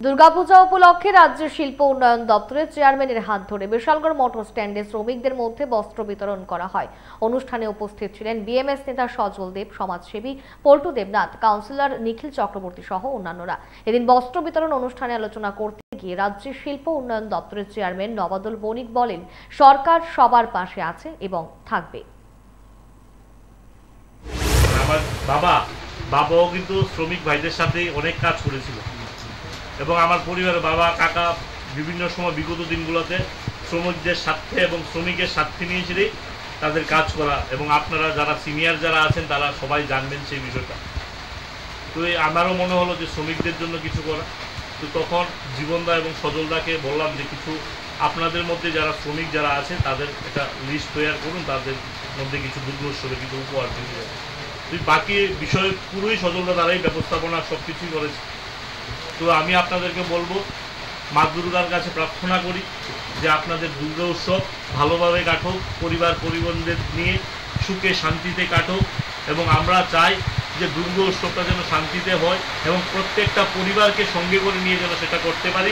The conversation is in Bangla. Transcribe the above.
দুর্গাপূজা উপলক্ষে রাজ্যের শিল্প উন্নয়ন দপ্তরের চেয়ারম্যানের হাত ধরে বিশালগড় মোটর স্ট্যান্ডে শ্রমিকদের মধ্যে বস্ত্র বিতরণ করা হয়। অনুষ্ঠানে উপস্থিত ছিলেন বিএমএস নেতা সজল দেব, সমাজসেবী পল্টু দেবনাথ, কাউন্সিলর নিখিল চক্রবর্তী সহ অন্যান্যরা। এদিন বস্ত্র বিতরণ অনুষ্ঠানে আলোচনা করতে গিয়ে রাজ্যের শিল্প উন্নয়ন দপ্তরের চেয়ারম্যান নবাদুল বণিক বলেন, সরকার সবার পাশে আছে এবং থাকবে। আমার বাবাও কিন্তু শ্রমিক ভাইদের সাথে অনেক কাজ করেছিল এবং আমার পরিবারের বাবা কাকা বিভিন্ন সময় বিগত দিনগুলোতে শ্রমিকদের স্বার্থে এবং শ্রমিকের স্বার্থে নিয়েছিলেই তাদের কাজ করা, এবং আপনারা যারা সিনিয়র যারা আছেন তারা সবাই জানবেন সেই বিষয়টা। তো আমারও মনে হলো যে শ্রমিকদের জন্য কিছু করা। তো তখন জীবনদা এবং সজলদাকে বললাম যে কিছু আপনাদের মধ্যে যারা শ্রমিক যারা আছে তাদের একটা লিস্ট তৈরি করুন, তাদের মধ্যে কিছু দুর্গোৎসবে কিছু উপহার দিয়ে যাবে। তুই বাকি বিষয় পুরোই সজলদা দ্বারাই ব্যবস্থাপনা সব কিছুই করেছে। তো আমি আপনাদেরকে বলবো, মা দুর্গার কাছে প্রার্থনা করি যে আপনাদের দুর্গা উৎসব ভালোভাবে কাটুক, পরিবার পরিজনদের নিয়ে সুখে শান্তিতে কাটুক, এবং আমরা চাই যে দুর্গা উৎসবটা যেন শান্তিতে হয় এবং প্রত্যেকটা পরিবারকে সঙ্গে করে নিয়ে যেন সেটা করতে পারি।